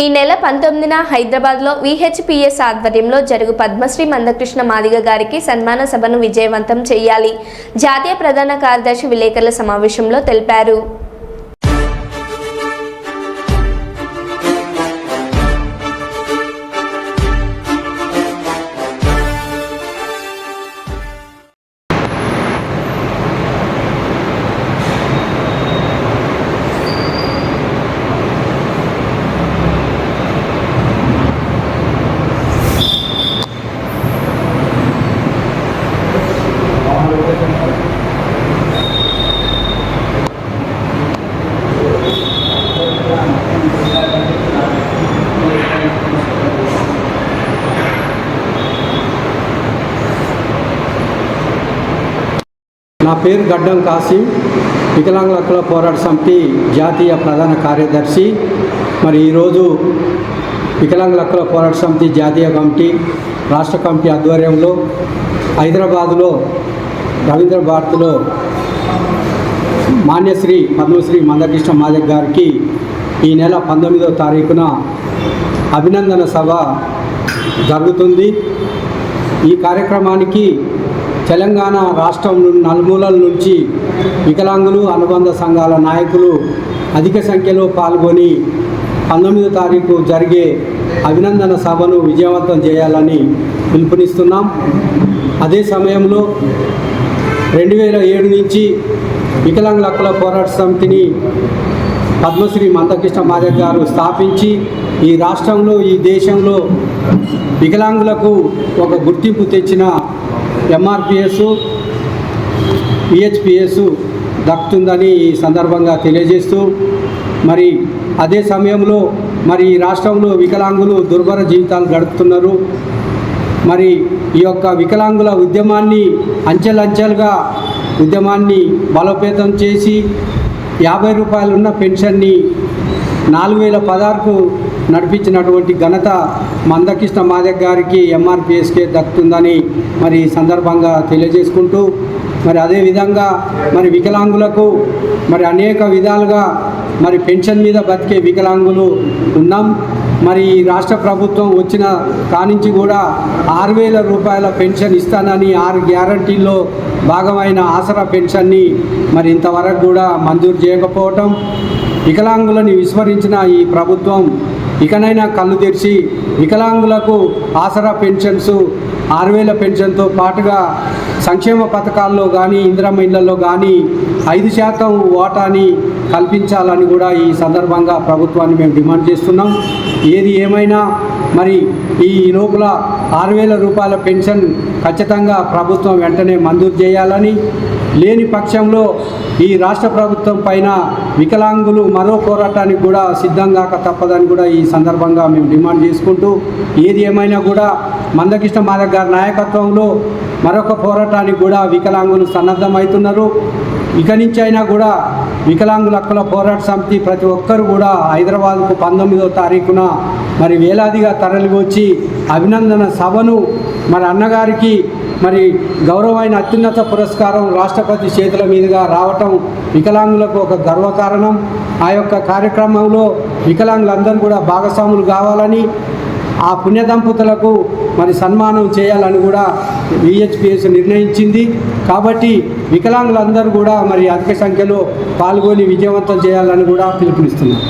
ఈ నెల 19న హైదరాబాద్లో విహెచ్పిఎస్ ఆధ్వర్యంలో జరుగు పద్మశ్రీ మందకృష్ణ మాదిగ గారికి సన్మాన సభను విజయవంతం చేయాలి జాతీయ ప్రధాన కార్యదర్శి విలేకరుల సమావేశంలో తెలిపారు. నా పేరు గడ్డం కాసిం, వికలాంగుల హక్కుల పోరాట సమితి జాతీయ ప్రధాన కార్యదర్శి. మరి ఈరోజు వికలాంగుల హక్కుల పోరాట సమితి జాతీయ కమిటీ రాష్ట్ర కమిటీ ఆధ్వర్యంలో హైదరాబాదులో రవీంద్ర భారతిలో మాన్యశ్రీ పద్మశ్రీ మందకృష్ణ మాదిగ గారికి ఈ నెల 19వ తారీఖున అభినందన సభ జరుగుతుంది. ఈ కార్యక్రమానికి తెలంగాణ రాష్ట్రం నలుమూలల నుంచి వికలాంగులు అనుబంధ సంఘాల నాయకులు అధిక సంఖ్యలో పాల్గొని 19వ తారీఖు జరిగే అభినందన సభను విజయవంతం చేయాలని పిలుపునిస్తున్నాం. అదే సమయంలో 2007 నుంచి వికలాంగుల హక్కుల పోరాట సమితిని పద్మశ్రీ మందకృష్ణ మాదిగ గారు స్థాపించి ఈ రాష్ట్రంలో ఈ దేశంలో వికలాంగులకు ఒక గుర్తింపు తెచ్చిన ఎంఆర్పిఎస్ విహెచ్పిఎస్ దక్కుతుందని ఈ సందర్భంగా తెలియజేస్తూ, మరి అదే సమయంలో మరి ఈ రాష్ట్రంలో వికలాంగులు దుర్భర జీవితాలు గడుపుతున్నారు. మరి ఈ యొక్క వికలాంగుల ఉద్యమాన్ని అంచెలంచెలుగా ఉద్యమాన్ని బలోపేతం చేసి 50 రూపాయలు ఉన్న పెన్షన్ని 4016కు నడిపించినటువంటి ఘనత మందకృష్ణ మాదిగ గారికి ఎంఆర్పిఎస్కే దక్కుతుందని మరి ఈ సందర్భంగా తెలియజేసుకుంటూ, మరి అదేవిధంగా మరి వికలాంగులకు మరి అనేక విధాలుగా మరి పెన్షన్ మీద బతికే వికలాంగులు ఉన్నాం. మరి ఈ రాష్ట్ర ప్రభుత్వం వచ్చిన కానించి కూడా 6000 రూపాయల పెన్షన్ ఇస్తానని 6 గ్యారంటీల్లో భాగమైన ఆసరా పెన్షన్ని మరి ఇంతవరకు కూడా మంజూరు చేయకపోవటం, వికలాంగులని విస్మరించిన ఈ ప్రభుత్వం ఇకనైనా కళ్ళు తెరిచి వికలాంగులకు ఆసరా పెన్షన్స్ 6000 పెన్షన్తో పాటుగా సంక్షేమ పథకాల్లో కానీ ఇందిరమ్మ ఇళ్లలో కానీ 5% వాటాని కల్పించాలని కూడా ఈ సందర్భంగా ప్రభుత్వాన్ని మేము డిమాండ్ చేస్తున్నాం. ఏది ఏమైనా మరి ఈ లోపల 6000 రూపాయల పెన్షన్ ఖచ్చితంగా ప్రభుత్వం వెంటనే మంజూరు చేయాలని, లేని పక్షంలో ఈ రాష్ట్ర ప్రభుత్వం పైన వికలాంగులు మరో పోరాటానికి కూడా సిద్ధంగా తప్పదని కూడా ఈ సందర్భంగా మేము డిమాండ్ చేసుకుంటూ, ఏది ఏమైనా కూడా మందకృష్ణ మాదిగ గారి నాయకత్వంలో మరొక పోరాటానికి కూడా వికలాంగులు సన్నద్ధమవుతున్నారు. ఇక నుంచి అయినా కూడా వికలాంగుల హక్కుల పోరాట సమితి ప్రతి ఒక్కరు కూడా హైదరాబాద్కు 19వ తారీఖున మరి వేలాదిగా తరలి వచ్చి అభినందన సభను మరి అన్నగారికి మరి గౌరవమైన అత్యున్నత పురస్కారం రాష్ట్రపతి చేతుల మీదుగా రావటం వికలాంగులకు ఒక గర్వకారణం. ఆ యొక్క కార్యక్రమంలో వికలాంగులందరూ కూడా భాగస్వాములు కావాలని, ఆ పుణ్య దంపతులకు మరి సన్మానం చేయాలని కూడా విహెచ్పిఎస్ నిర్ణయించింది. కాబట్టి వికలాంగులందరూ కూడా మరి అధిక సంఖ్యలో పాల్గొని విజయవంతం చేయాలని కూడా పిలుపునిస్తున్నారు.